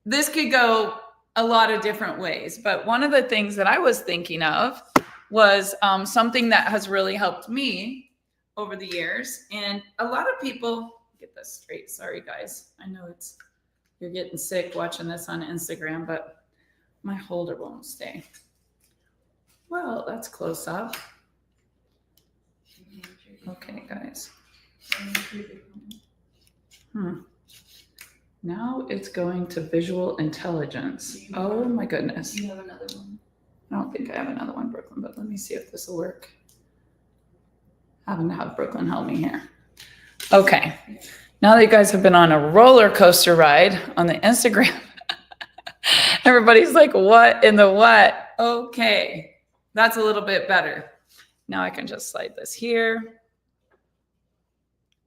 this could go a lot of different ways. But one of the things that I was thinking of was something that has really helped me over the years. And a lot of people get this straight. Sorry, guys. I know you're getting sick watching this on Instagram, but my holder won't stay. Well, that's close up. Okay, guys. Now it's going to visual intelligence. Oh my goodness. Do you have another one? I don't think I have another one, Brooklyn, but let me see if this will work. Having to have Brooklyn help me here. Okay. Now that you guys have been on a roller coaster ride on the Instagram, everybody's like, what in the what? Okay. That's a little bit better. Now I can just slide this here.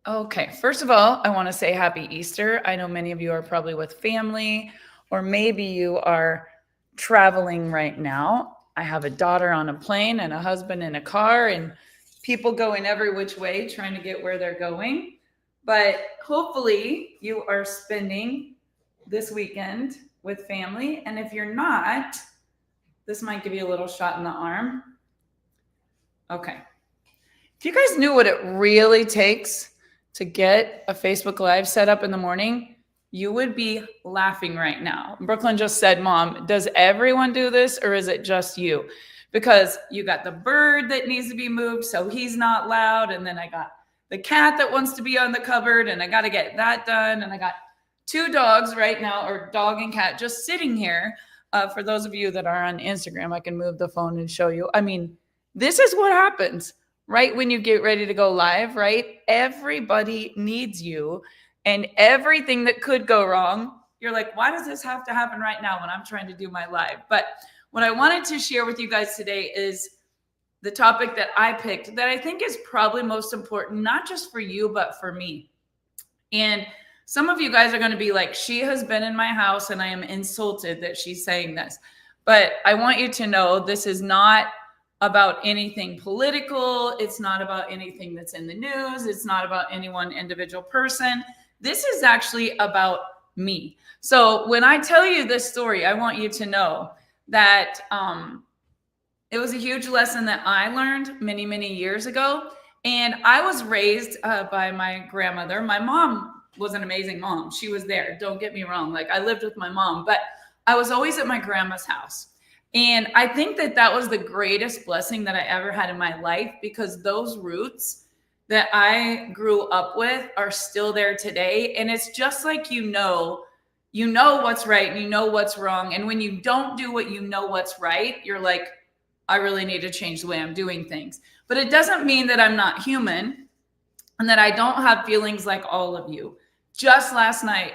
Okay, first of all, I want to say happy Easter. I know many of you are probably with family, or maybe you are traveling right now. I have a daughter on a plane and a husband in a car, and people going every which way trying to get where they're going. But hopefully you are spending this weekend with family. And if you're not, this might give you a little shot in the arm. Okay. If you guys knew what it really takes to get a Facebook Live set up in the morning, you would be laughing right now. Brooklyn just said, Mom, does everyone do this or is it just you? Because you got the bird that needs to be moved so he's not loud. And then I got the cat that wants to be on the cupboard and I got to get that done. And I got 2 dogs right now, or dog and cat, just sitting here. For those of you that are on Instagram, I can move the phone and show you. I mean, this is what happens right when you get ready to go live, right? Everybody needs you, and everything that could go wrong, you're like, why does this have to happen right now when I'm trying to do my live? But what I wanted to share with you guys today is the topic that I picked that I think is probably most important, not just for you, but for me. And some of you guys are going to be like, she has been in my house and I am insulted that she's saying this. But I want you to know this is not about anything political. It's not about anything that's in the news. It's not about any one individual person. This is actually about me. So when I tell you this story, I want you to know that it was a huge lesson that I learned many, many years ago. And I was raised by my grandmother. My mom was an amazing mom. She was there. Don't get me wrong. Like, I lived with my mom, but I was always at my grandma's house. And I think that that was the greatest blessing that I ever had in my life, because those roots that I grew up with are still there today. And it's just like, you know what's right and you know what's wrong. And when you don't do what you know what's right, you're like, I really need to change the way I'm doing things. But it doesn't mean that I'm not human and that I don't have feelings like all of you. Just last night,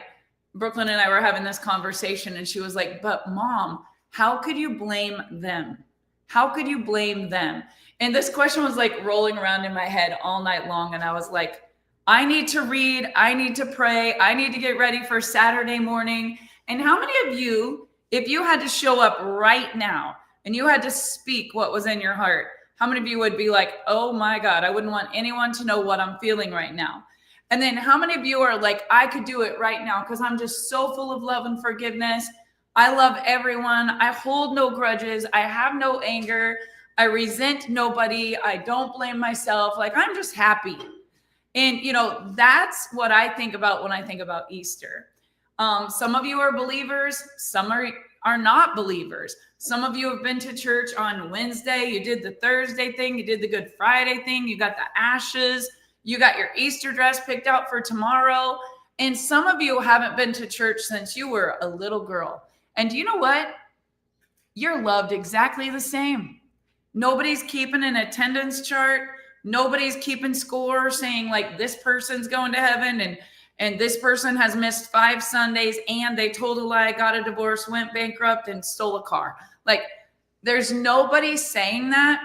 Brooklyn and I were having this conversation and she was like, but Mom, how could you blame them? How could you blame them? And this question was like rolling around in my head all night long. And I was like, I need to read. I need to pray. I need to get ready for Saturday morning. And how many of you, if you had to show up right now and you had to speak what was in your heart, how many of you would be like, oh my God, I wouldn't want anyone to know what I'm feeling right now? And then how many of you are like, I could do it right now because I'm just so full of love and forgiveness. I love everyone. I hold no grudges. I have no anger. I resent nobody. I don't blame myself. Like, I'm just happy. And, that's what I think about when I think about Easter. Some of you are believers. Some are not believers. Some of you have been to church on Wednesday. You did the Thursday thing. You did the Good Friday thing. You got the ashes. You got your Easter dress picked out for tomorrow. And some of you haven't been to church since you were a little girl. And you know what? You're loved exactly the same. Nobody's keeping an attendance chart. Nobody's keeping score saying like this person's going to heaven and this person has missed 5 Sundays and they told a lie, got a divorce, went bankrupt, and stole a car. Like, there's nobody saying that,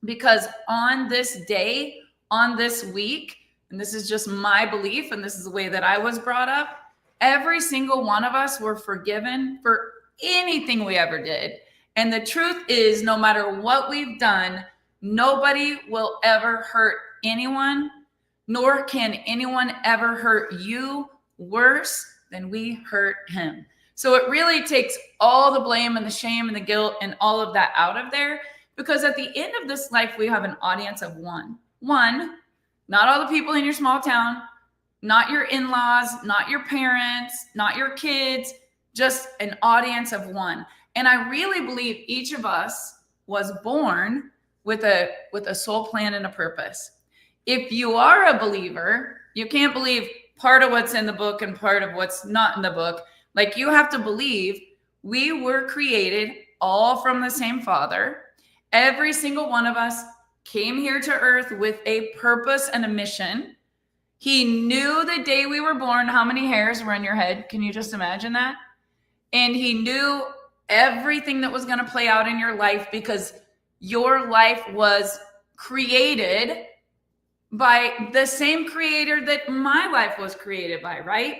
because on this day, on this week, and this is just my belief and this is the way that I was brought up, every single one of us were forgiven for anything we ever did. And the truth is, no matter what we've done, nobody will ever hurt anyone, nor can anyone ever hurt you worse than we hurt him. So it really takes all the blame and the shame and the guilt and all of that out of there, because at the end of this life, we have an audience of one. One, not all the people in your small town, not your in-laws, not your parents, not your kids, just an audience of one. And I really believe each of us was born with a soul plan and a purpose. If you are a believer, you can't believe part of what's in the book and part of what's not in the book. Like, you have to believe we were created all from the same Father. Every single one of us came here to earth with a purpose and a mission. He knew the day we were born how many hairs were in your head. Can you just imagine that? And he knew everything that was going to play out in your life, because your life was created by the same creator that my life was created by, right?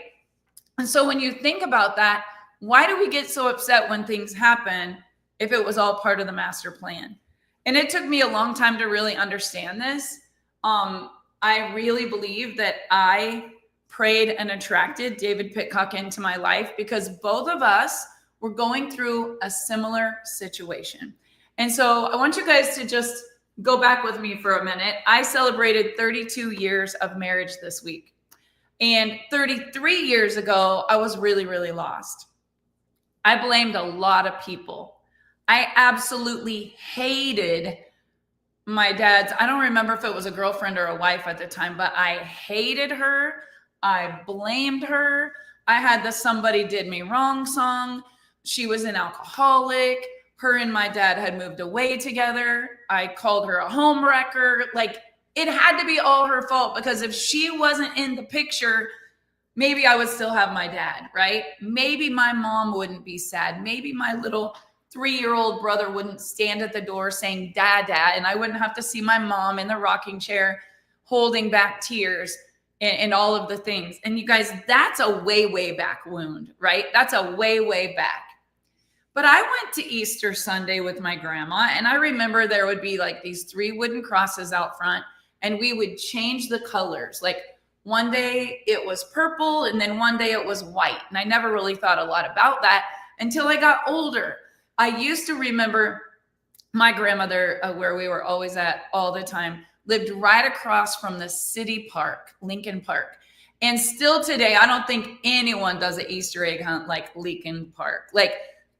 And so when you think about that, why do we get so upset when things happen if it was all part of the master plan? And it took me a long time to really understand this. I really believe that I prayed and attracted David Pitcock into my life because both of us were going through a similar situation. And so I want you guys to just go back with me for a minute. I celebrated 32 years of marriage this week. And 33 years ago, I was really, really lost. I blamed a lot of people. I absolutely hated my dad's, I don't remember if it was a girlfriend or a wife at the time, but I hated her. I blamed her. I had the "somebody did me wrong" song. She was an alcoholic. Her and my dad had moved away together. I called her a home wrecker. Like, it had to be all her fault, because if she wasn't in the picture, maybe I would still have my dad, right? Maybe my mom wouldn't be sad. Maybe my little 3-year-old brother wouldn't stand at the door saying "dada," and I wouldn't have to see my mom in the rocking chair holding back tears and all of the things. And you guys, that's a way, way back wound, right? That's a way, way back. But I went to Easter Sunday with my grandma, and I remember there would be like these 3 wooden crosses out front, and we would change the colors. Like, one day it was purple, and then one day it was white. And I never really thought a lot about that until I got older. I used to remember my grandmother, where we were always at all the time, lived right across from the city park, Lincoln Park. And still today, I don't think anyone does an Easter egg hunt like Lincoln Park. Like,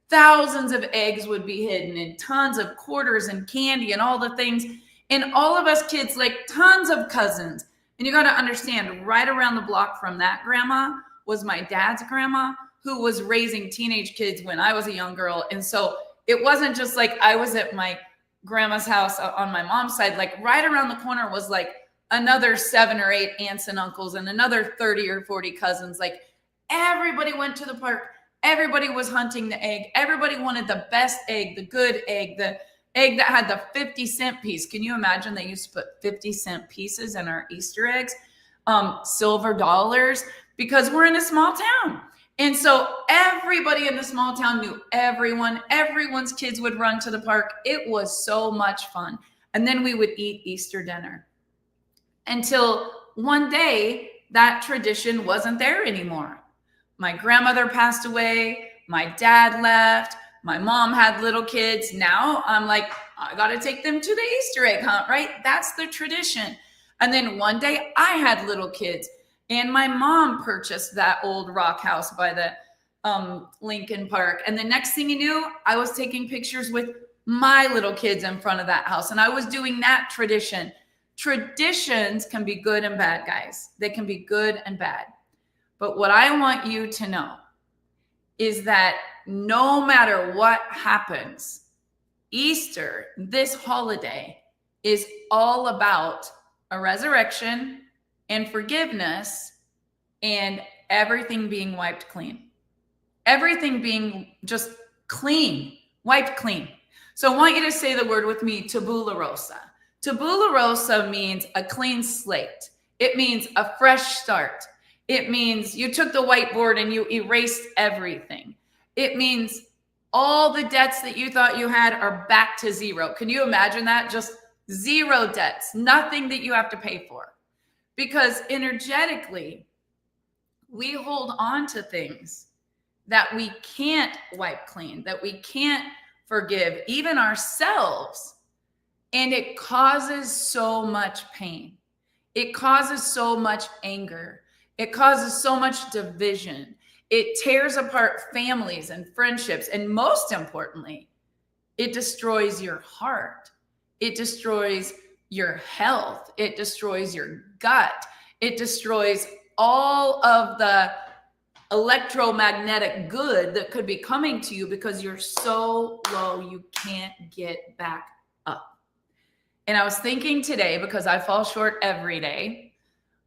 thousands of eggs would be hidden, and tons of quarters and candy and all the things. And all of us kids, like, tons of cousins. And you got to understand, right around the block from that grandma was my dad's grandma, who was raising teenage kids when I was a young girl. And so it wasn't just like I was at my grandma's house on my mom's side. Like, right around the corner was like another 7 or 8 aunts and uncles and another 30 or 40 cousins. Like, everybody went to the park. Everybody was hunting the egg. Everybody wanted the best egg, the good egg, the egg that had the 50-cent piece. Can you imagine they used to put 50-cent pieces in our Easter eggs? Silver dollars, because we're in a small town. And so everybody in the small town knew everyone. Everyone's kids would run to the park. It was so much fun. And then we would eat Easter dinner until one day that tradition wasn't there anymore. My grandmother passed away. My dad left. My mom had little kids. Now I'm like, I got to take them to the Easter egg hunt, right? That's the tradition. And then one day I had little kids, and my mom purchased that old rock house by the Lincoln Park. And the next thing you knew, I was taking pictures with my little kids in front of that house. And I was doing that tradition. Traditions can be good and bad, guys. They can be good and bad. But what I want you to know is that no matter what happens, Easter, this holiday, is all about a resurrection and forgiveness and everything being wiped clean. Everything being just clean, wiped clean. So I want you to say the word with me, tabula rasa. Tabula rasa means a clean slate. It means a fresh start. It means you took the whiteboard and you erased everything. It means all the debts that you thought you had are back to zero. Can you imagine that? Just zero debts, nothing that you have to pay for. Because energetically, we hold on to things that we can't wipe clean, that we can't forgive even ourselves. And it causes so much pain. It causes so much anger. It causes so much division. It tears apart families and friendships. And most importantly, it destroys your heart. It destroys your health. It destroys your gut. It destroys all of the electromagnetic good that could be coming to you because you're so low you can't get back up. And I was thinking today, because I fall short every day,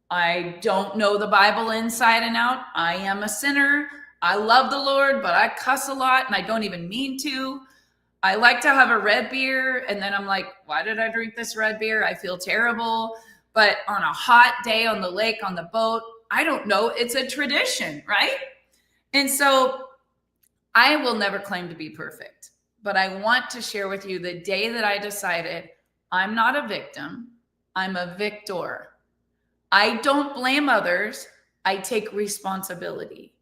I don't know the Bible inside and out. I am a sinner. I love the Lord, but I cuss a lot and I don't even mean to. I like to have a red beer and then I'm like, why did I drink this red beer? I feel terrible. But on a hot day on the lake, on the boat, I don't know. It's a tradition, right? And so I will never claim to be perfect, but I want to share with you the day that I decided I'm not a victim, I'm a victor. I don't blame others. I take responsibility.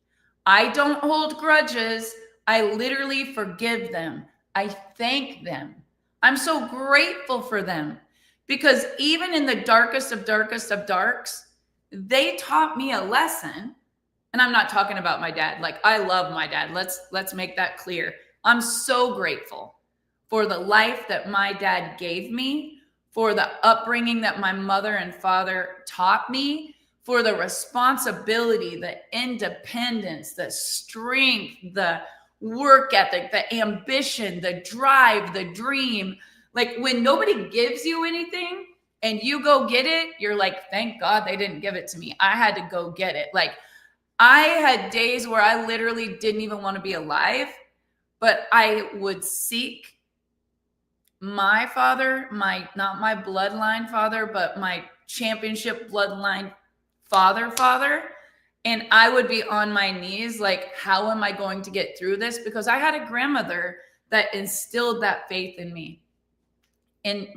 I don't hold grudges. I literally forgive them. I thank them. I'm so grateful for them because even in the darkest of darks, they taught me a lesson. And I'm not talking about my dad. Like, I love my dad. Let's make that clear. I'm so grateful for the life that my dad gave me, for the upbringing that my mother and father taught me, for the responsibility, the independence, the strength, the work ethic, the ambition, the drive, the dream. Like, when nobody gives you anything and you go get it, you're like, thank God they didn't give it to me. I had to go get it. Like, I had days where I literally didn't even want to be alive, but I would seek my father, not my bloodline father, but my championship bloodline father. And I would be on my knees like, how am I going to get through this? Because I had a grandmother that instilled that faith in me. And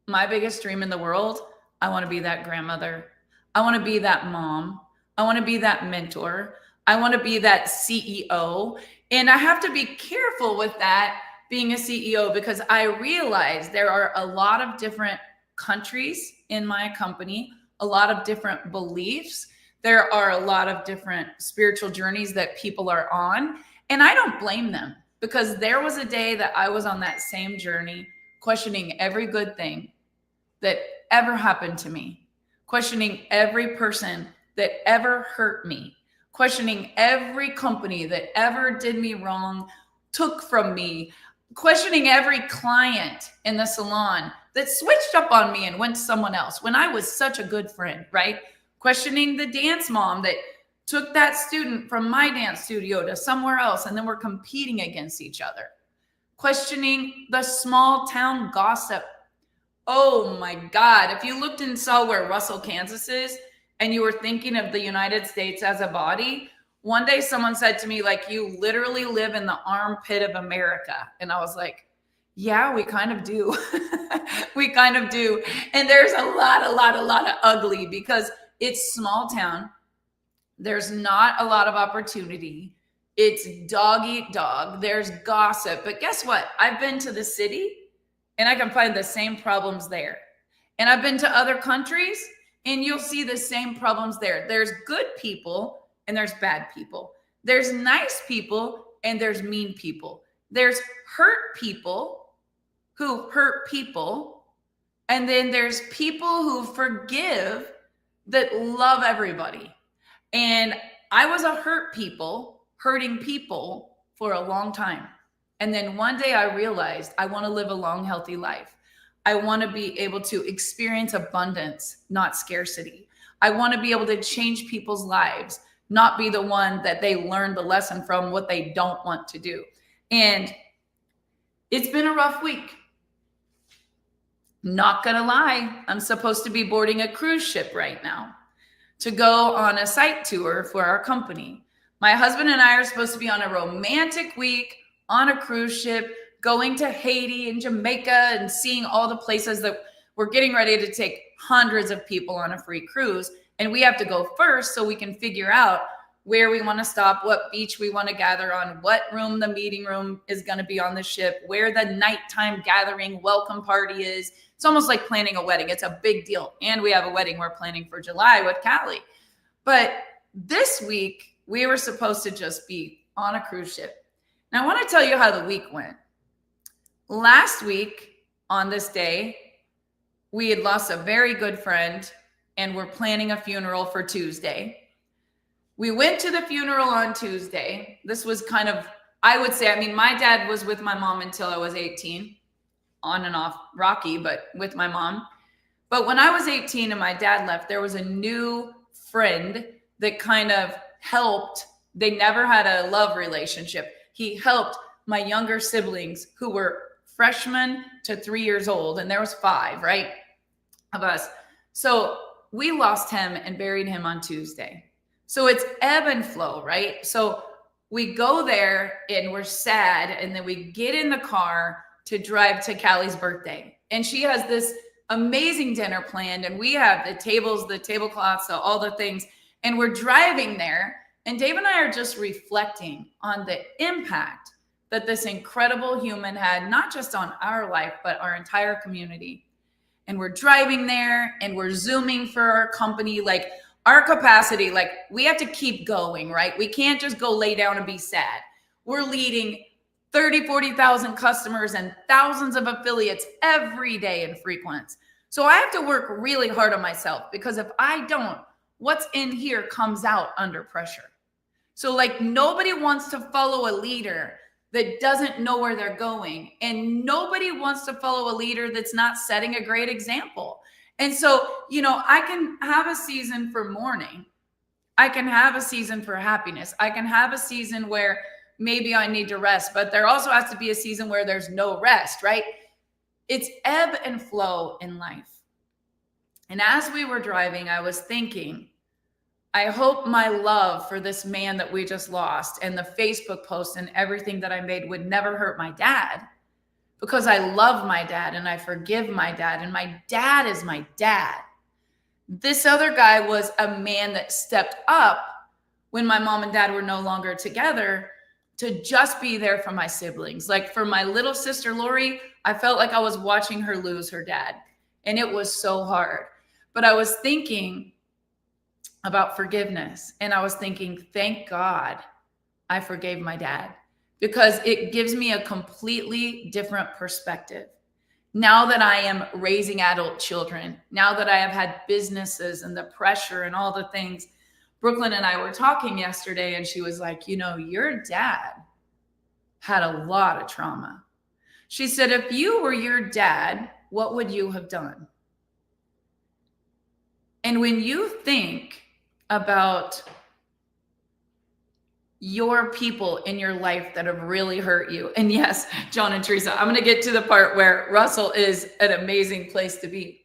my biggest dream in the world, I want to be that grandmother. I want to be that mom. I want to be that mentor. I want to be that CEO. And I have to be careful with that, being a CEO, because I realize there are a lot of different countries in my company, a lot of different beliefs. There are a lot of different spiritual journeys that people are on. And I don't blame them, because there was a day that I was on that same journey, questioning every good thing that ever happened to me, questioning every person that ever hurt me, questioning every company that ever did me wrong, took from me, questioning every client in the salon that switched up on me and went to someone else when I was such a good friend, right? Questioning the dance mom that took that student from my dance studio to somewhere else, and then we're competing against each other. Questioning the small town gossip. Oh my God. If you looked and saw where Russell, Kansas is, and you were thinking of the United States as a body, one day someone said to me, like, you literally live in the armpit of America. And I was like, yeah, we kind of do. We kind of do. And there's a lot of ugly, because it's small town. There's not a lot of opportunity. It's dog eat dog. There's gossip. But guess what? I've been to the city and I can find the same problems there. And I've been to other countries and you'll see the same problems there. There's good people and there's bad people. There's nice people and there's mean people. There's hurt people who hurt people. And then there's people who forgive, that love everybody. And I was a hurting people for a long time. And then one day I realized I want to live a long, healthy life. I want to be able to experience abundance, not scarcity. I want to be able to change people's lives, not be the one that they learn the lesson from what they don't want to do. And it's been a rough week. Not gonna lie, I'm supposed to be boarding a cruise ship right now to go on a site tour for our company. My husband and I are supposed to be on a romantic week on a cruise ship, going to Haiti and Jamaica and seeing all the places that we're getting ready to take hundreds of people on a free cruise. And we have to go first so we can figure out where we want to stop, what beach we want to gather on, what room the meeting room is going to be on the ship, where the nighttime gathering welcome party is. It's almost like planning a wedding. It's a big deal. And we have a wedding we're planning for July with Callie. But this week, we were supposed to just be on a cruise ship. Now, I want to tell you how the week went. Last week, on this day, we had lost a very good friend, and we're planning a funeral for Tuesday. We went to the funeral on Tuesday. This was kind of, I would say, I mean, my dad was with my mom until I was 18, on and off, rocky, but with my mom. But when I was 18 and my dad left, there was a new friend that kind of helped. They never had a love relationship. He helped my younger siblings who were freshmen to 3 years old. And there was 5, right, of us. So we lost him and buried him on Tuesday. So it's ebb and flow, right? So we go there and we're sad. And then we get in the car to drive to Callie's birthday. And she has this amazing dinner planned. And we have the tables, the tablecloths, so all the things. And we're driving there. And Dave and I are just reflecting on the impact that this incredible human had, not just on our life, but our entire community. And we're driving there and we're Zooming for our company, like our capacity, like we have to keep going, right? We can't just go lay down and be sad. We're leading 30, 40,000 customers and thousands of affiliates every day in Frequence. So I have to work really hard on myself, because if I don't, what's in here comes out under pressure. So like nobody wants to follow a leader that doesn't know where they're going. And nobody wants to follow a leader that's not setting a great example. And so, you know, I can have a season for mourning. I can have a season for happiness. I can have a season where maybe I need to rest, but there also has to be a season where there's no rest, right? It's ebb and flow in life. And as we were driving, I was thinking, I hope my love for this man that we just lost and the Facebook post and everything that I made would never hurt my dad, because I love my dad and I forgive my dad, and my dad is my dad. This other guy was a man that stepped up when my mom and dad were no longer together to just be there for my siblings. Like for my little sister, Lori, I felt like I was watching her lose her dad, and it was so hard. But I was thinking about forgiveness, and I was thinking, thank God I forgave my dad, because it gives me a completely different perspective. Now that I am raising adult children, now that I have had businesses and the pressure and all the things, Brooklyn and I were talking yesterday, and she was like, you know, your dad had a lot of trauma. She said, if you were your dad, what would you have done? And when you think about your people in your life that have really hurt you. And yes, John and Teresa, I'm going to get to the part where Russell is an amazing place to be.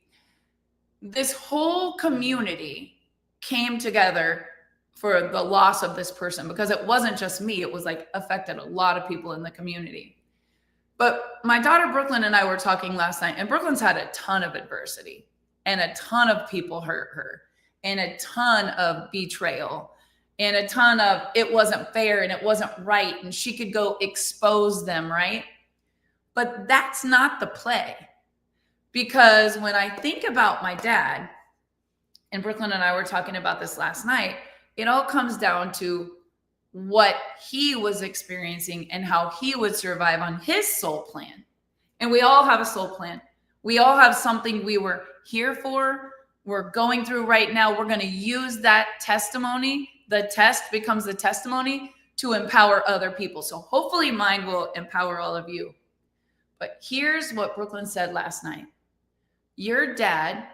This whole community came together for the loss of this person, because it wasn't just me. It was like affected a lot of people in the community. But my daughter Brooklyn and I were talking last night, and Brooklyn's had a ton of adversity, and a ton of people hurt her, and a ton of betrayal, and a ton of it wasn't fair and it wasn't right, and she could go expose them, right? But that's not the play. Because when I think about my dad, and Brooklyn and I were talking about this last night, it all comes down to what he was experiencing and how he would survive on his soul plan. And we all have a soul plan. We all have something we were here for, we're going through right now. We're going to use that testimony. The test becomes the testimony to empower other people. So hopefully mine will empower all of you. But here's what Brooklyn said last night. Your dad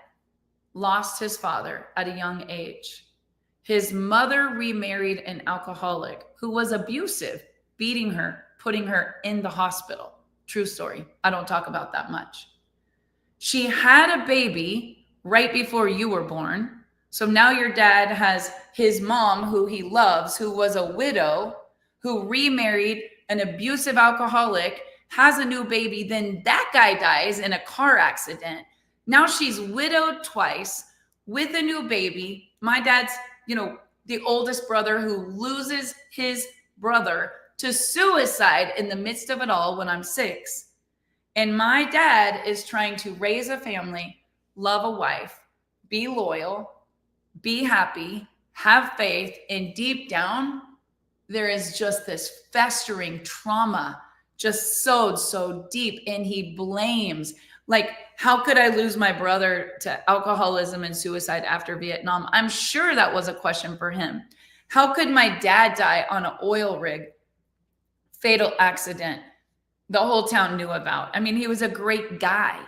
lost his father at a young age. His mother remarried an alcoholic who was abusive, beating her, putting her in the hospital. True story. I don't talk about that much. She had a baby right before you were born. So now your dad has his mom, who he loves, who was a widow, who remarried an abusive alcoholic, has a new baby. Then that guy dies in a car accident. Now she's widowed twice with a new baby. My dad's, the oldest brother who loses his brother to suicide in the midst of it all when I'm 6. And my dad is trying to raise a family, love a wife, be loyal, be happy, have faith, and deep down, there is just this festering trauma just sowed so deep, and he blames, like, how could I lose my brother to alcoholism and suicide after Vietnam? I'm sure that was a question for him. How could my dad die on an oil rig, fatal accident the whole town knew about? I mean, he was a great guy.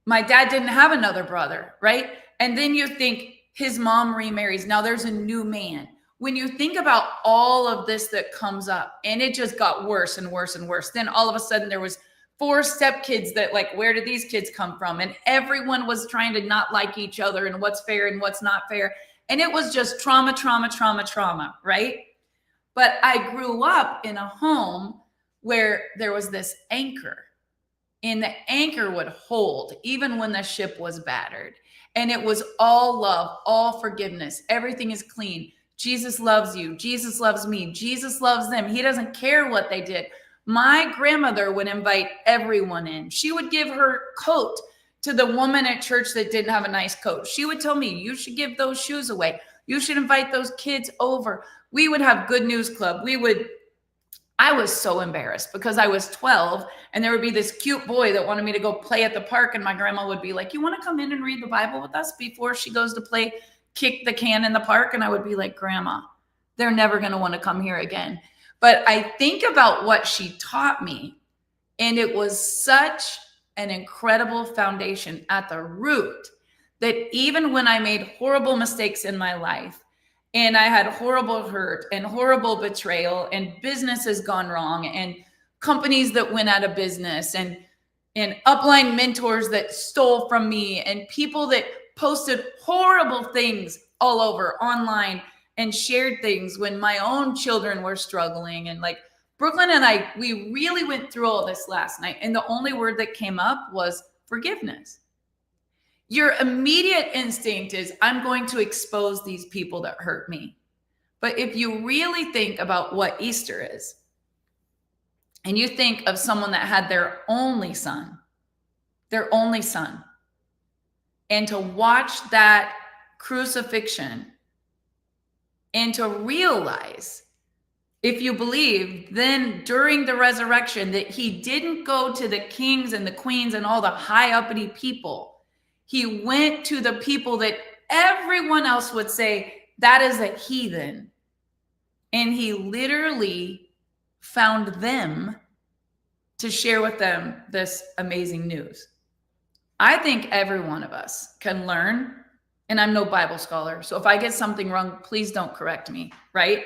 My dad didn't have another brother, right? And then you think his mom remarries. Now there's a new man. When you think about all of this that comes up, and it just got worse and worse and worse, then all of a sudden there was 4 stepkids that, like, where did these kids come from? And everyone was trying to not like each other and what's fair and what's not fair. And it was just trauma, trauma, trauma, trauma, right? But I grew up in a home where there was this anchor, and the anchor would hold even when the ship was battered. And it was all love, all forgiveness. Everything is clean. Jesus loves you. Jesus loves me. Jesus loves them. He doesn't care what they did. My grandmother would invite everyone in. She would give her coat to the woman at church that didn't have a nice coat. She would tell me, you should give those shoes away. You should invite those kids over. We would have Good News Club. I was so embarrassed because I was 12 and there would be this cute boy that wanted me to go play at the park. And my grandma would be like, you want to come in and read the Bible with us before she goes to play kick the can in the park? And I would be like, Grandma, they're never going to want to come here again. But I think about what she taught me, and it was such an incredible foundation at the root that even when I made horrible mistakes in my life, and I had horrible hurt and horrible betrayal, and business has gone wrong, and companies that went out of business, and upline mentors that stole from me, and people that posted horrible things all over online and shared things when my own children were struggling. And like Brooklyn and I, we really went through all this last night. And the only word that came up was forgiveness. Your immediate instinct is, I'm going to expose these people that hurt me. But if you really think about what Easter is, and you think of someone that had their only son, and to watch that crucifixion and to realize, if you believe, then during the resurrection, that he didn't go to the kings and the queens and all the high uppity people. He went to the people that everyone else would say, that is a heathen. And he literally found them to share with them this amazing news. I think every one of us can learn, and I'm no Bible scholar, so if I get something wrong, please don't correct me, right?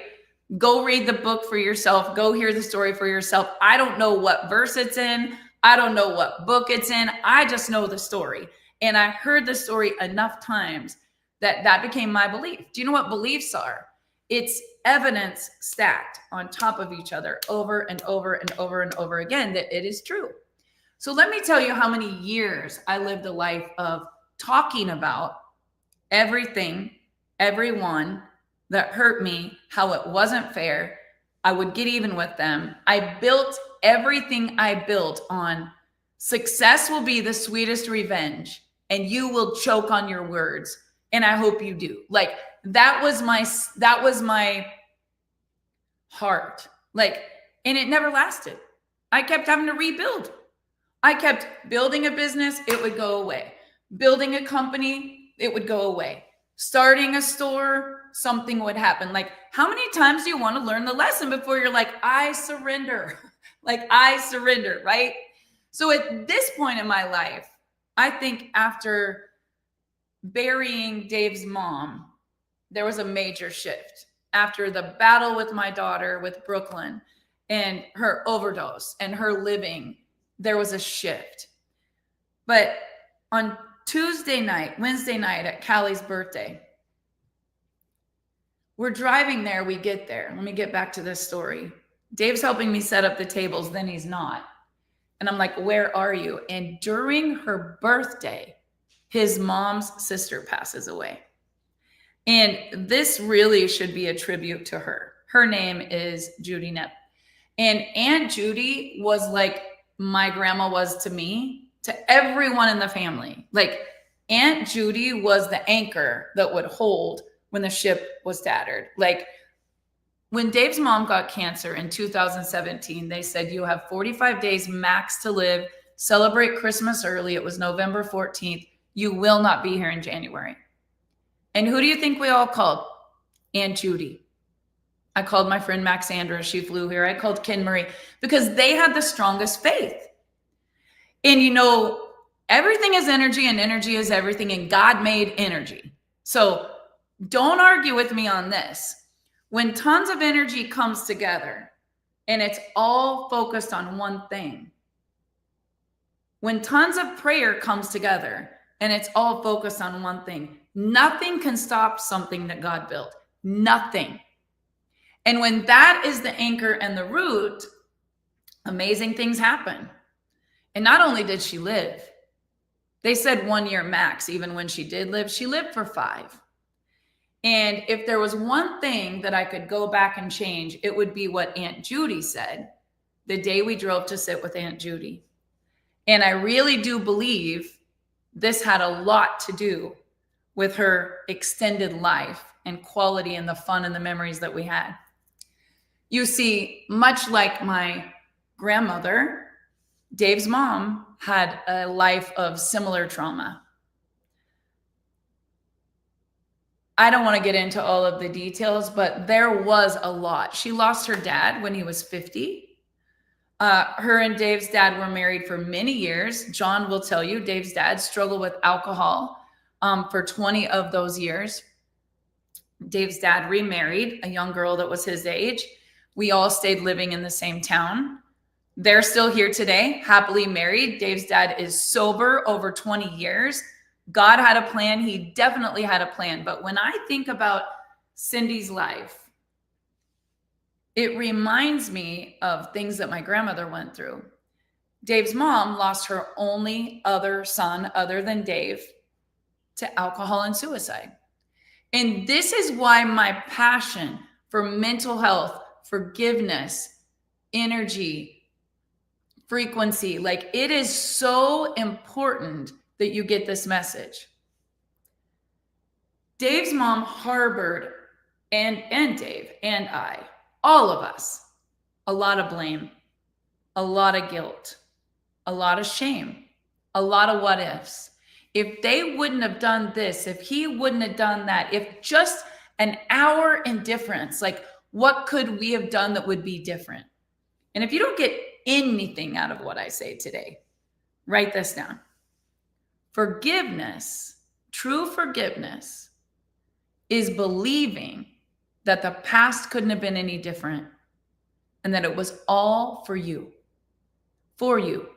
Go read the book for yourself. Go hear the story for yourself. I don't know what verse it's in. I don't know what book it's in. I just know the story. And I heard the story enough times that became my belief. Do you know what beliefs are? It's evidence stacked on top of each other over and over and over and over again that it is true. So let me tell you how many years I lived a life of talking about everything, everyone that hurt me, how it wasn't fair. I would get even with them. I built everything I built on success will be the sweetest revenge, and you will choke on your words. And I hope you do. Like that was my heart. Like, and it never lasted. I kept having to rebuild. I kept building a business, it would go away. Building a company, it would go away. Starting a store, something would happen. Like, how many times do you want to learn the lesson before you're like, I surrender? Like, I surrender, right? So at this point in my life, I think after burying Dave's mom, there was a major shift. After the battle with my daughter, with Brooklyn, and her overdose and her living, there was a shift. But on Wednesday night at Callie's birthday, we're driving there, we get there. Let me get back to this story. Dave's helping me set up the tables, then he's not. And I'm like, where are you? And during her birthday, his mom's sister passes away. And this really should be a tribute to her. Her name is Judy Knipp. And Aunt Judy was like my grandma was to me, to everyone in the family. Like Aunt Judy was the anchor that would hold when the ship was tattered. Like when Dave's mom got cancer in 2017, they said, you have 45 days max to live. Celebrate Christmas early. It was November 14th. You will not be here in January. And who do you think we all called? Aunt Judy. I called my friend Maxandra. She flew here. I called Ken Murray because they had the strongest faith. And you know, everything is energy and energy is everything. And God made energy. So don't argue with me on this. When tons of energy comes together and it's all focused on one thing, when tons of prayer comes together and it's all focused on one thing, nothing can stop something that God built. Nothing. And when that is the anchor and the root, amazing things happen. And not only did she live, they said 1 year max, even when she did live, she lived for 5. And if there was one thing that I could go back and change, it would be what Aunt Judy said the day we drove to sit with Aunt Judy. And I really do believe this had a lot to do with her extended life and quality and the fun and the memories that we had. You see, much like my grandmother, Dave's mom had a life of similar trauma. I don't want to get into all of the details, but there was a lot. She lost her dad when he was 50. Her and Dave's dad were married for many years. John will tell you, Dave's dad struggled with alcohol for 20 of those years. Dave's dad remarried a young girl that was his age. We all stayed living in the same town. They're still here today, happily married. Dave's dad is sober over 20 years. God had a plan. He definitely had a plan. But when I think about Cindy's life, it reminds me of things that my grandmother went through. Dave's mom lost her only other son other than Dave to alcohol and suicide. And this is why my passion for mental health, forgiveness, energy, frequency, like it is so important that you get this message. Dave's mom harbored, and Dave and I, all of us, a lot of blame, a lot of guilt, a lot of shame, a lot of what ifs. If they wouldn't have done this, if he wouldn't have done that, if just an hour in difference, like what could we have done that would be different? And if you don't get anything out of what I say today, write this down. Forgiveness, true forgiveness, is believing that the past couldn't have been any different and that it was all for you. For you.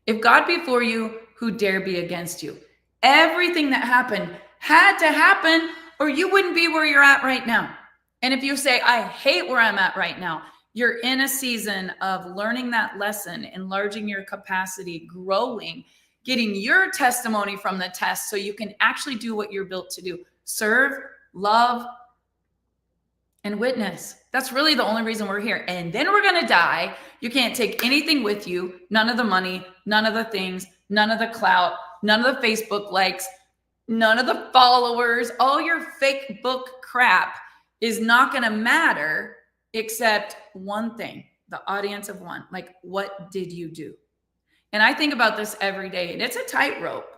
If God be for you, who dare be against you? Everything that happened had to happen or you wouldn't be where you're at right now. And if you say, I hate where I'm at right now, you're in a season of learning that lesson, enlarging your capacity, growing, getting your testimony from the test so you can actually do what you're built to do. Serve, love, and witness. That's really the only reason we're here. And then we're going to die. You can't take anything with you. None of the money, none of the things, none of the clout, none of the Facebook likes, none of the followers, all your fake book crap is not going to matter except one thing, the audience of one. Like, what did you do? And I think about this every day, and it's a tightrope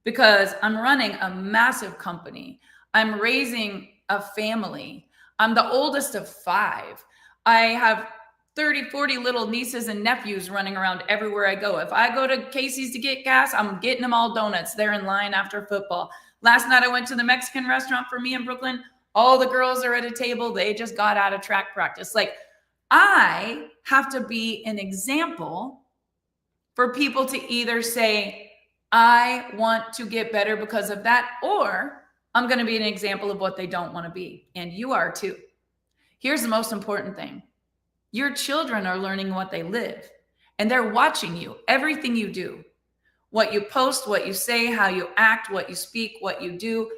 because I'm running a massive company. I'm raising a family. I'm the oldest of 5. I have 30, 40 little nieces and nephews running around everywhere I go. If I go to Casey's to get gas, I'm getting them all donuts. They're in line after football. Last night I went to the Mexican restaurant for me in Brooklyn. All the girls are at a table. They just got out of track practice. Like, I have to be an example for people to either say, I want to get better because of that, or I'm going to be an example of what they don't want to be. And you are too. Here's the most important thing. Your children are learning what they live, and they're watching you, everything you do, what you post, what you say, how you act, what you speak, what you do.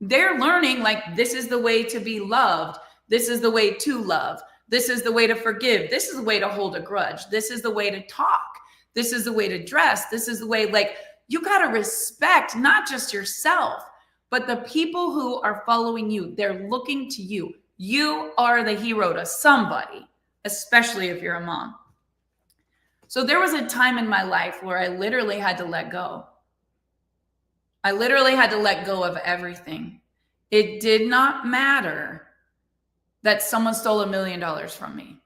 They're learning like this is the way to be loved. This is the way to love. This is the way to forgive. This is the way to hold a grudge. This is the way to talk. This is the way to dress. This is the way, like, you got to respect not just yourself, but the people who are following you. They're looking to you. You are the hero to somebody, especially if you're a mom. So there was a time in my life where I literally had to let go. I literally had to let go of everything. It did not matter that someone stole $1 million from me.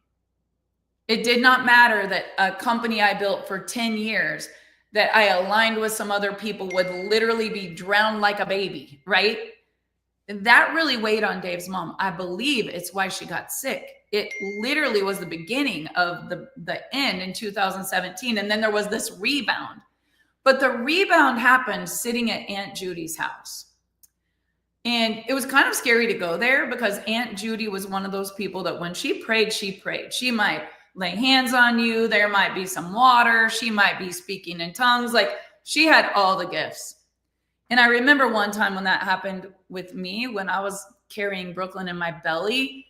It did not matter that a company I built for 10 years that I aligned with some other people would literally be drowned like a baby, right? That really weighed on Dave's mom. I believe it's why she got sick. It literally was the beginning of the end in 2017. And then there was this rebound. But the rebound happened sitting at Aunt Judy's house. And it was kind of scary to go there because Aunt Judy was one of those people that when she prayed, she prayed. She might lay hands on you. There might be some water. She might be speaking in tongues. Like, she had all the gifts. And I remember one time when that happened with me, when I was carrying Brooklyn in my belly,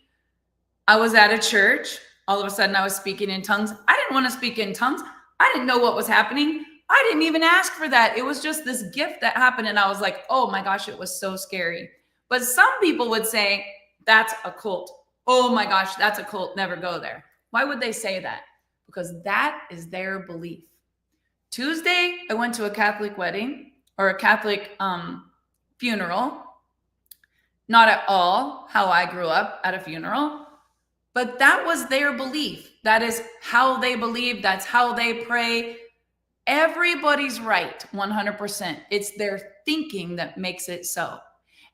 I was at a church. All of a sudden I was speaking in tongues. I didn't want to speak in tongues. I didn't know what was happening. I didn't even ask for that. It was just this gift that happened. And I was like, oh my gosh, it was so scary. But some people would say, that's a cult. Oh my gosh, that's a cult. Never go there. Why would they say that? Because that is their belief. Tuesday, I went to a Catholic wedding or a Catholic funeral. Not at all how I grew up at a funeral, but that was their belief. That is how they believe. That's how they pray. Everybody's right, 100%. It's their thinking that makes it so.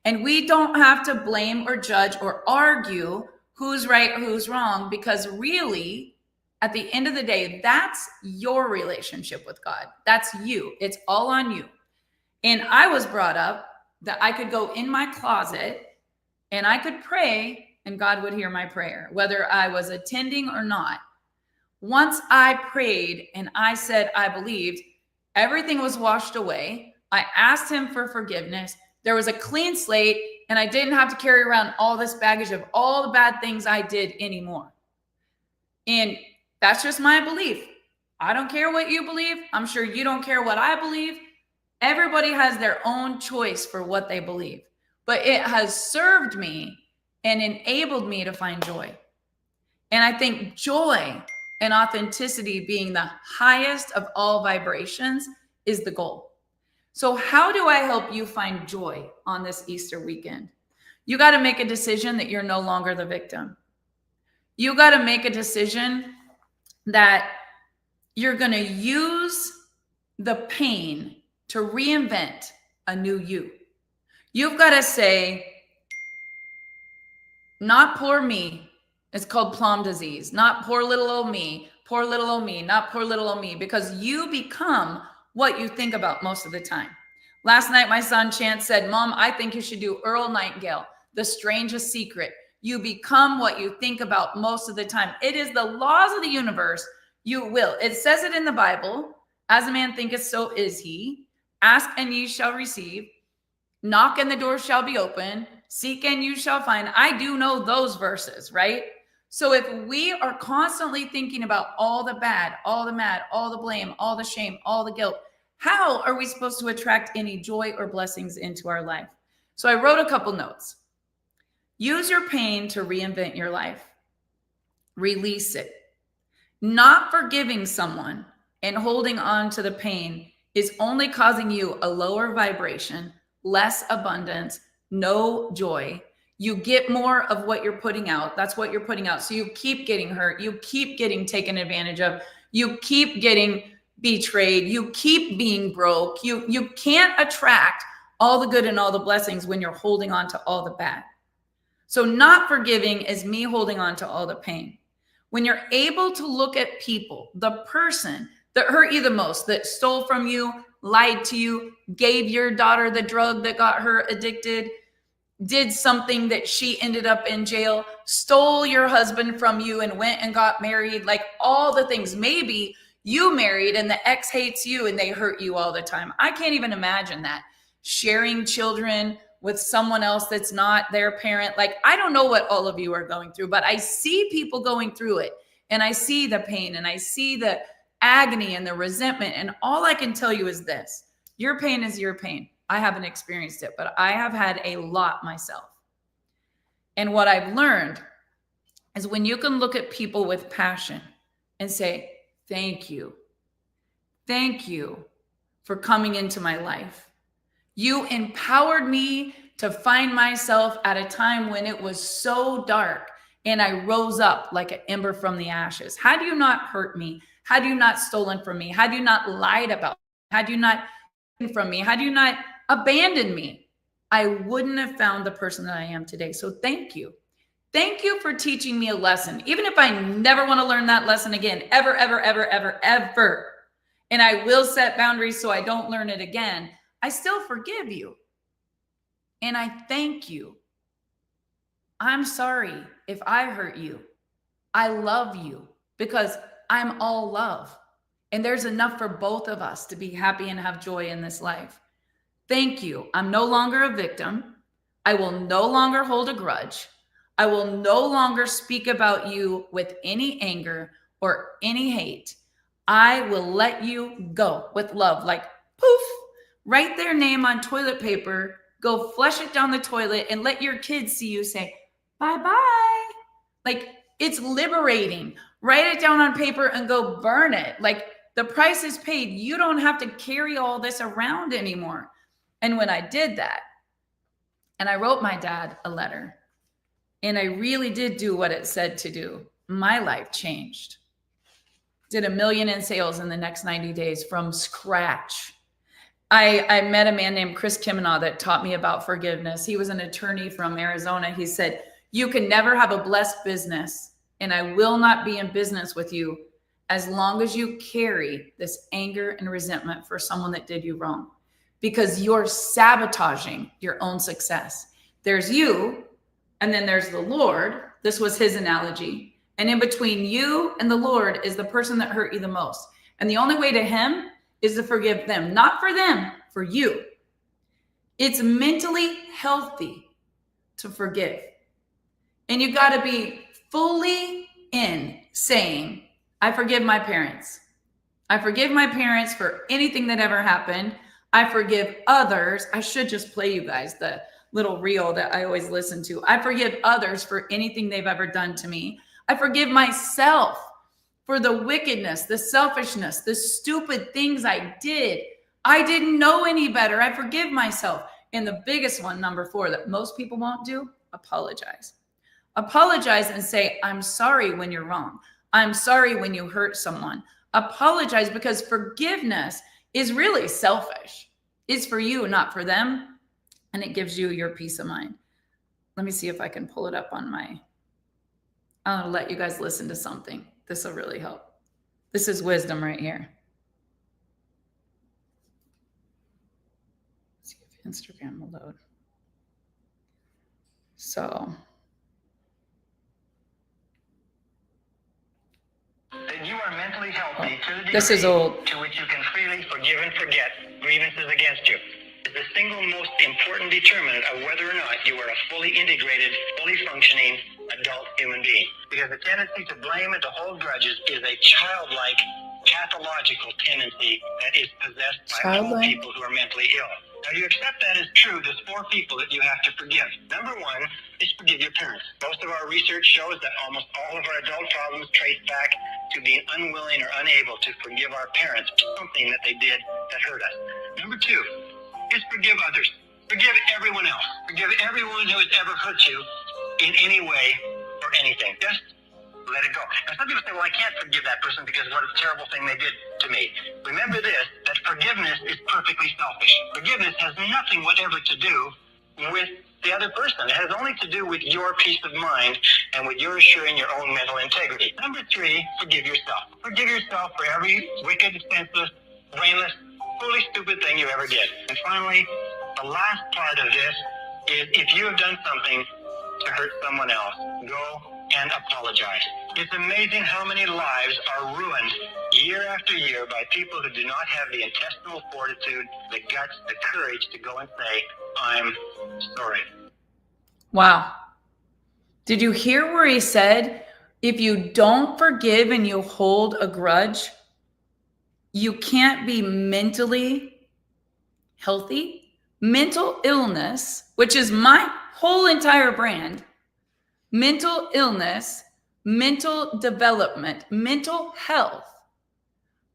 And we don't have to blame or judge or argue who's right or who's wrong, because really, at the end of the day, that's your relationship with God. That's you. It's all on you. And I was brought up that I could go in my closet and I could pray and God would hear my prayer, whether I was attending or not. Once I prayed and I said I believed, everything was washed away. I asked him for forgiveness. There was a clean slate, and I didn't have to carry around all this baggage of all the bad things I did anymore. And that's just my belief. I don't care what you believe. I'm sure you don't care what I believe. Everybody has their own choice for what they believe, but it has served me and enabled me to find joy. And I think joy and authenticity being the highest of all vibrations is the goal. So how do I help you find joy on this Easter weekend? You got to make a decision that you're no longer the victim. You got to make a decision that you're going to use the pain to reinvent a new you. You've got to say, not poor me. It's called plum disease. Not poor little old me, poor little old me, not poor little old me, because you become what you think about most of the time. Last night, my son Chance said, Mom, I think you should do Earl Nightingale, The Strangest Secret. You become what you think about most of the time. It is the laws of the universe. You will. It says it in the Bible. As a man thinketh, so is he. Ask and ye shall receive. Knock and the door shall be open. Seek and you shall find. I do know those verses, right? So if we are constantly thinking about all the bad, all the mad, all the blame, all the shame, all the guilt, how are we supposed to attract any joy or blessings into our life? So I wrote a couple notes. Use your pain to reinvent your life. Release it. Not forgiving someone and holding on to the pain is only causing you a lower vibration, less abundance, no joy. You get more of what you're putting out. That's what you're putting out. So you keep getting hurt. You keep getting taken advantage of. You keep getting betrayed. You keep being broke. You can't attract all the good and all the blessings when you're holding on to all the bad. So not forgiving is me holding on to all the pain. When you're able to look at people, the person that hurt you the most, that stole from you, lied to you, gave your daughter the drug that got her addicted, did something that she ended up in jail, stole your husband from you and went and got married, like all the things. Maybe you married and the ex hates you and they hurt you all the time. I can't even imagine that. Sharing children with someone else that's not their parent. Like, I don't know what all of you are going through, but I see people going through it, and I see the pain, and I see the agony and the resentment. And all I can tell you is this: your pain is your pain. I haven't experienced it, but I have had a lot myself. And what I've learned is when you can look at people with passion and say, thank you. Thank you for coming into my life. You empowered me to find myself at a time when it was so dark, and I rose up like an ember from the ashes. Had you not hurt me, had you not stolen from me, had you not lied about me, had you not taken from me, had you not abandoned me, I wouldn't have found the person that I am today. So thank you. Thank you for teaching me a lesson. Even if I never want to learn that lesson again, ever, ever, ever, ever, ever, and I will set boundaries so I don't learn it again, I still forgive you. And I thank you. I'm sorry if I hurt you. I love you because I'm all love. And there's enough for both of us to be happy and have joy in this life. Thank you. I'm no longer a victim. I will no longer hold a grudge. I will no longer speak about you with any anger or any hate. I will let you go with love, like poof, write their name on toilet paper, go flush it down the toilet, and let your kids see you say, bye-bye. Like, it's liberating. Write it down on paper and go burn it. Like, the price is paid. You don't have to carry all this around anymore. And when I did that, and I wrote my dad a letter, and I really did do what it said to do, my life changed. Did $1 million in sales in the next 90 days from scratch. I met a man named Chris Kimina that taught me about forgiveness. He was an attorney from Arizona. He said, you can never have a blessed business, and I will not be in business with you as long as you carry this anger and resentment for someone that did you wrong, because you're sabotaging your own success. There's you, and then there's the Lord. This was his analogy. And in between you and the Lord is the person that hurt you the most. And the only way to him is to forgive them, not for them, for you. It's mentally healthy to forgive. And you got to be fully in saying, I forgive my parents. I forgive my parents for anything that ever happened. I forgive others. I should just play you guys the little reel that I always listen to. I forgive others for anything they've ever done to me. I forgive myself for the wickedness, the selfishness, the stupid things I did. I didn't know any better. I forgive myself. And the biggest one, number 4, that most people won't do, apologize. Apologize and say, I'm sorry when you're wrong. I'm sorry when you hurt someone. Apologize, because forgiveness is really selfish. It's for you, not for them. And it gives you your peace of mind. Let me see if I can pull it up on my, I'll let you guys listen to something. This will really help. This is wisdom right here. Let's see if Instagram will load. So. That you are mentally healthy to the degree this is old. To which you can freely forgive and forget grievances against you. Is the single most important determinant of whether or not you are a fully integrated, fully functioning adult human being. Because the tendency to blame and to hold grudges is a childlike, pathological tendency that is possessed by all people who are mentally ill. Now, you accept that as true. There's 4 people that you have to forgive. Number 1 is forgive your parents. Most of our research shows that almost all of our adult problems trace back to being unwilling or unable to forgive our parents for something that they did that hurt us. Number 2 is forgive others. Forgive everyone else. Forgive everyone who has ever hurt you in any way or anything. Just let it go. Now, some people say, well, I can't forgive that person because of what a terrible thing they did to me. Remember this, that forgiveness is perfectly selfish. Forgiveness has nothing whatever to do with the other person. It has only to do with your peace of mind and with your assuring your own mental integrity. Number 3, forgive yourself. Forgive yourself for every wicked, senseless, brainless, foolish, stupid thing you ever did. And finally, the last part of this is if you have done something to hurt someone else, go and apologize. It's amazing how many lives are ruined year after year by people who do not have the intestinal fortitude, the guts, the courage to go and say, I'm sorry. Wow. Did you hear where he said, if you don't forgive and you hold a grudge, you can't be mentally healthy? Mental illness, which is my whole entire brand, mental illness, mental development, mental health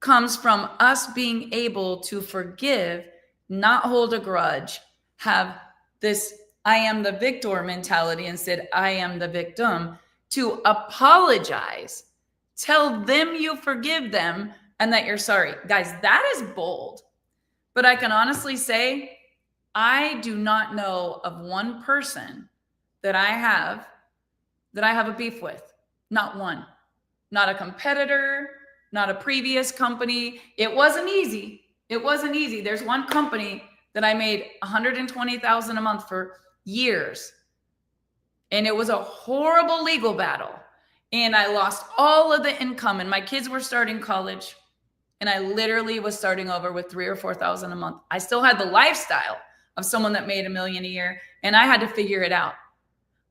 comes from us being able to forgive, not hold a grudge, have this I am the victor mentality instead I am the victim, to apologize, tell them you forgive them and that you're sorry. Guys, that is bold. But I can honestly say, I do not know of one person that I have a beef with. Not one. Not a competitor, not a previous company. It wasn't easy. It wasn't easy. There's one company that I made $120,000 a month for years. And it was a horrible legal battle. And I lost all of the income and my kids were starting college. And I literally was starting over with $3,000 or $4,000 a month. I still had the lifestyle of someone that made $1 million a year. And I had to figure it out.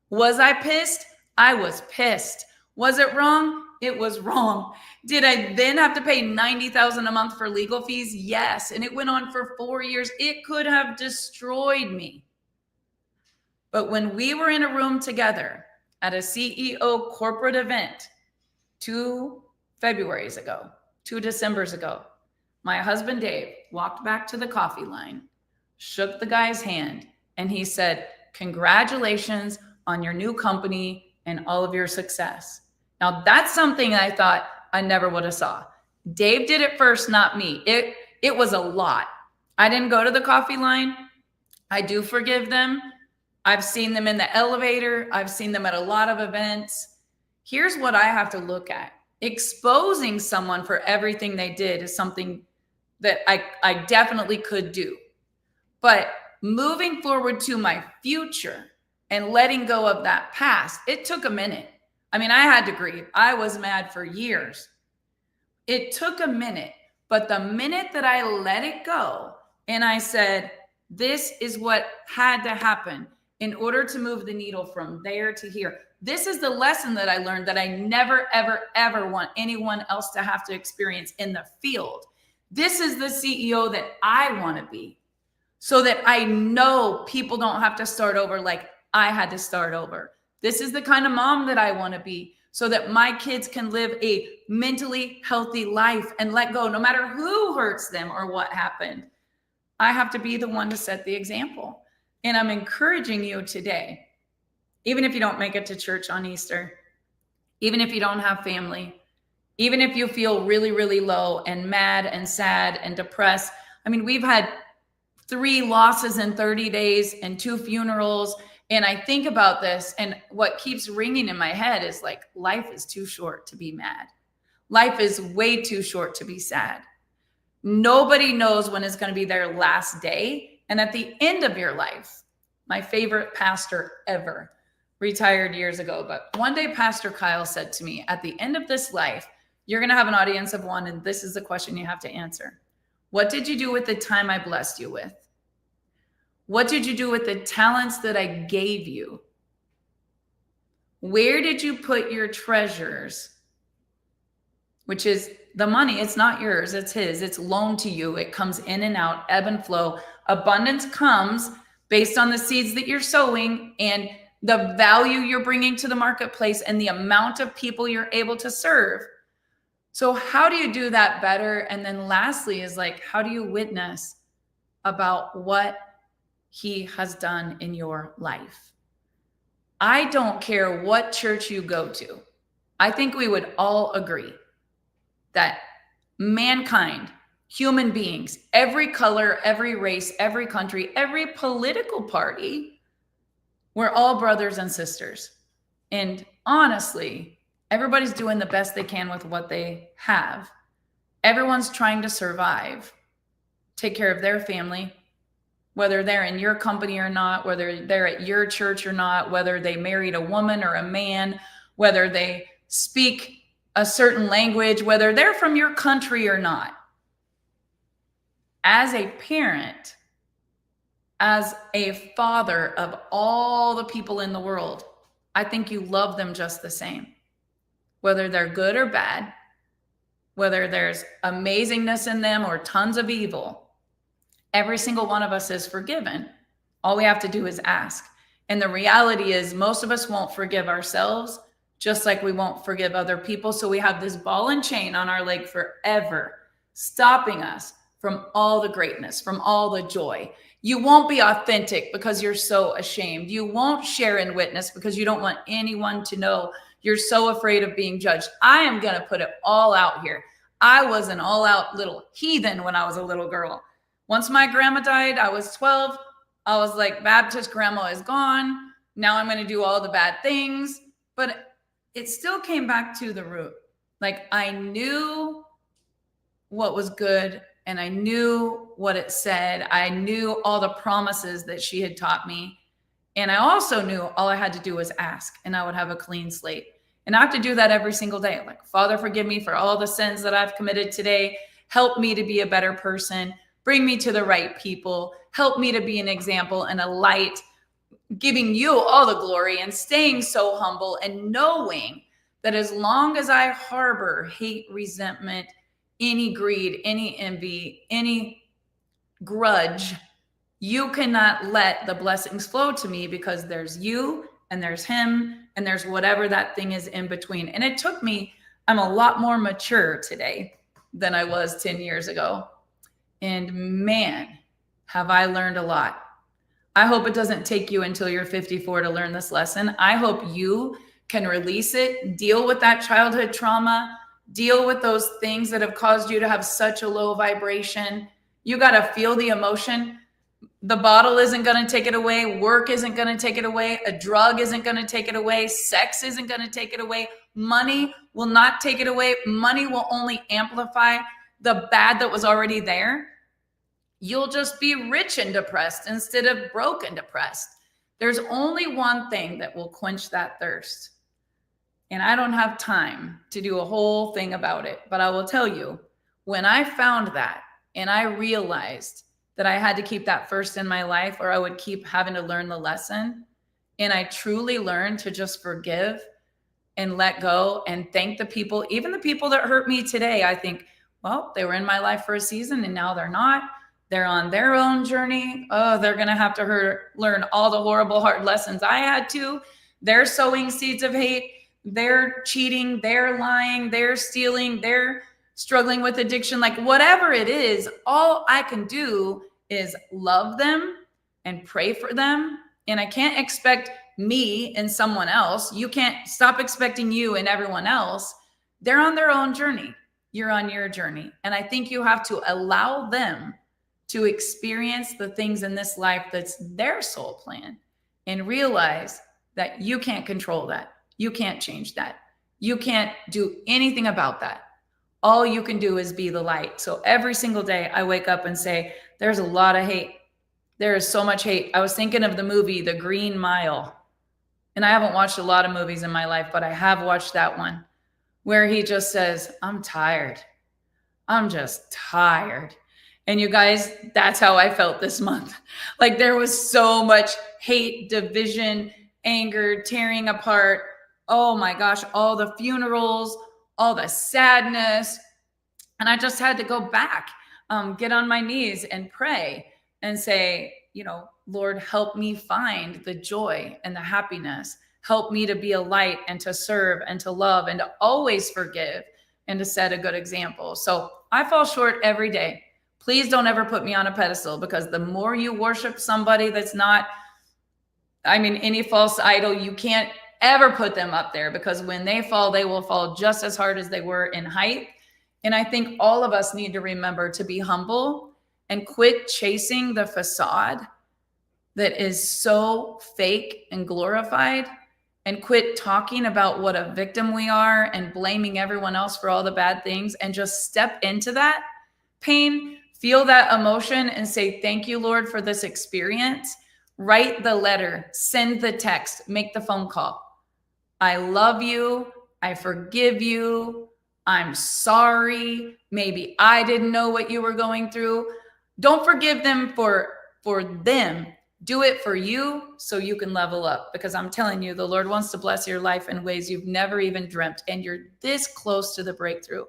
Was I pissed? I was pissed. Was it wrong? It was wrong. Did I then have to pay $90,000 a month for legal fees? Yes. And it went on for 4 years. It could have destroyed me. But when we were in a room together at a CEO corporate event 2 Februaries ago, 2 Decembers ago, my husband Dave walked back to the coffee line, shook the guy's hand, and he said, "Congratulations on your new company and all of your success." Now that's something I thought I never would have saw. Dave did it first, not me. It was a lot. I didn't go to the coffee line. I do forgive them. I've seen them in the elevator. I've seen them at a lot of events. Here's what I have to look at. Exposing someone for everything they did is something that I definitely could do. But moving forward to my future and letting go of that past, it took a minute. I mean, I had to grieve. I was mad for years. It took a minute, but the minute that I let it go and I said, this is what had to happen in order to move the needle from there to here. This is the lesson that I learned that I never, ever, ever want anyone else to have to experience in the field. This is the CEO that I want to be, so that I know people don't have to start over like I had to start over. This is the kind of mom that I want to be, so that my kids can live a mentally healthy life and let go no matter who hurts them or what happened. I have to be the one to set the example. And I'm encouraging you today, even if you don't make it to church on Easter, even if you don't have family, even if you feel really, really low and mad and sad and depressed. I mean, we've had 3 losses in 30 days and 2 funerals. And I think about this, and what keeps ringing in my head is like, life is too short to be mad. Life is way too short to be sad. Nobody knows when it's going to be their last day. And at the end of your life, my favorite pastor ever retired years ago, but one day Pastor Kyle said to me, at the end of this life, you're going to have an audience of one, and this is the question you have to answer. What did you do with the time I blessed you with? What did you do with the talents that I gave you? Where did you put your treasures? Which is the money. It's not yours. It's his. It's loaned to you. It comes in and out, ebb and flow. Abundance comes based on the seeds that you're sowing and the value you're bringing to the marketplace and the amount of people you're able to serve. So how do you do that better? And then lastly is like, how do you witness about what he has done in your life? I don't care what church you go to. I think we would all agree that mankind, human beings, every color, every race, every country, every political party, we're all brothers and sisters. And honestly, everybody's doing the best they can with what they have. Everyone's trying to survive, take care of their family, whether they're in your company or not, whether they're at your church or not, whether they married a woman or a man, whether they speak a certain language, whether they're from your country or not. As a parent, as a father of all the people in the world, I think you love them just the same, whether they're good or bad, whether there's amazingness in them or tons of evil. Every single one of us is forgiven. All we have to do is ask. And the reality is most of us won't forgive ourselves, just like we won't forgive other people. So we have this ball and chain on our leg forever, stopping us from all the greatness, from all the joy. You won't be authentic because you're so ashamed. You won't share and witness because you don't want anyone to know. You're so afraid of being judged. I am going to put it all out here. I was an all-out little heathen when I was a little girl. Once my grandma died, I was 12. I was like, Baptist grandma is gone. Now I'm going to do all the bad things. But it still came back to the root. Like, I knew what was good, and I knew what it said. I knew all the promises that she had taught me. And I also knew all I had to do was ask, and I would have a clean slate. And I have to do that every single day. Like, Father, forgive me for all the sins that I've committed today. Help me to be a better person. Bring me to the right people. Help me to be an example and a light, giving you all the glory and staying so humble and knowing that as long as I harbor hate, resentment, any greed, any envy, any grudge, you cannot let the blessings flow to me, because there's you and there's him and there's whatever that thing is in between. And it took me, I'm a lot more mature today than I was 10 years ago. And man, have I learned a lot. I hope it doesn't take you until you're 54 to learn this lesson. I hope you can release it, deal with that childhood trauma, deal with those things that have caused you to have such a low vibration. You got to feel the emotion. The bottle isn't going to take it away. Work isn't going to take it away. A drug isn't going to take it away. Sex isn't going to take it away. Money will not take it away. Money will only amplify the bad that was already there. You'll just be rich and depressed instead of broke and depressed. There's only one thing that will quench that thirst. And I don't have time to do a whole thing about it, but I will tell you, when I found that and I realized that I had to keep that first in my life, or I would keep having to learn the lesson, and I truly learned to just forgive and let go and thank the people, even the people that hurt me today. I think, well, they were in my life for a season and now they're not. They're on their own journey. Oh, they're going to have to learn all the horrible, hard lessons I had to. They're sowing seeds of hate. They're cheating. They're lying. They're stealing. They're struggling with addiction. Like, whatever it is, all I can do is love them and pray for them. And I can't expect me and someone else. You can't stop expecting you and everyone else. They're on their own journey. You're on your journey. And I think you have to allow them to experience the things in this life that's their soul plan, and realize that you can't control that. You can't change that. You can't do anything about that. All you can do is be the light. So every single day I wake up and say, there's a lot of hate. There is so much hate. I was thinking of the movie, The Green Mile. And I haven't watched a lot of movies in my life, but I have watched that one where he just says, I'm tired. I'm just tired. And you guys, that's how I felt this month. Like, there was so much hate, division, anger, tearing apart. Oh my gosh, all the funerals, all the sadness. And I just had to go back, get on my knees and pray and say, Lord, help me find the joy and the happiness. Help me to be a light and to serve and to love and to always forgive and to set a good example. So I fall short every day. Please don't ever put me on a pedestal, because the more you worship somebody that's not, any false idol, you can't ever put them up there, because when they will fall just as hard as they were in height. And I think all of us need to remember to be humble and quit chasing the facade that is so fake and glorified, and quit talking about what a victim we are and blaming everyone else for all the bad things, and just step into that pain, feel that emotion, and say, thank you, Lord, for this experience. Write the letter, send the text, make the phone call. I love you. I forgive you. I'm sorry. Maybe I didn't know what you were going through. Don't forgive them for them. Do it for you so you can level up, because I'm telling you, the Lord wants to bless your life in ways you've never even dreamt, and you're this close to the breakthrough.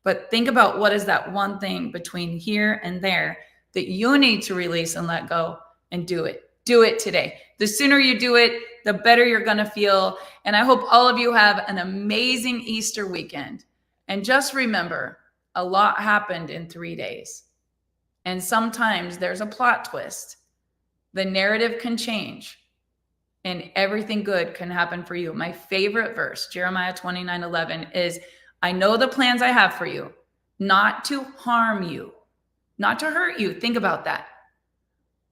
But think about what is that one thing between here and there that you need to release and let go, and do it. Do it today. The sooner you do it, the better you're going to feel. And I hope all of you have an amazing Easter weekend. And just remember, a lot happened in 3 days. And sometimes there's a plot twist. The narrative can change and everything good can happen for you. My favorite verse, Jeremiah 29:11, is, I know the plans I have for you, not to harm you, not to hurt you. Think about that.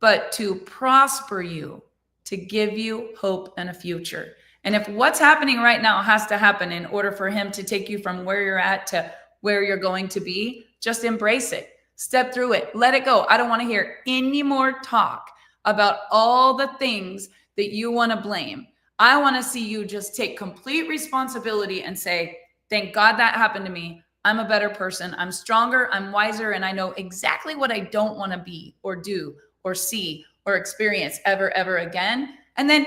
But to prosper you, to give you hope and a future. And if what's happening right now has to happen in order for him to take you from where you're at to where you're going to be, just embrace it. Step through it. Let it go. I don't want to hear any more talk about all the things that you want to blame. I want to see you just take complete responsibility and say, thank God that happened to me. I'm a better person. I'm stronger. I'm wiser. And I know exactly what I don't want to be or do or see or experience ever again. And then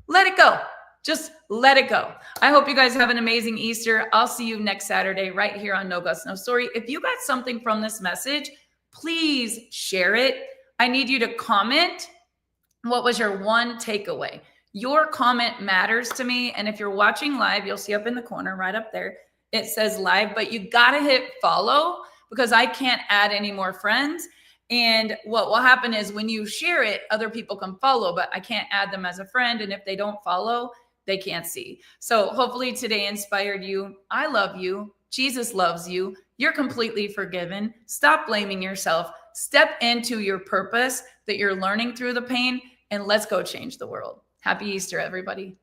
let it go. Just let it go. I hope you guys have an amazing Easter. I'll see you next Saturday right here on No Guts, No Story. If you got something from this message, please share it. I need you to comment. What was your one takeaway? Your comment matters to me. And if you're watching live, you'll see up in the corner right up there, it says live, but you got to hit follow because I can't add any more friends. And what will happen is when you share it, other people can follow, but I can't add them as a friend. And if they don't follow, they can't see. So hopefully today inspired you. I love you. Jesus loves you. You're completely forgiven. Stop blaming yourself. Step into your purpose that you're learning through the pain, and let's go change the world. Happy Easter, everybody.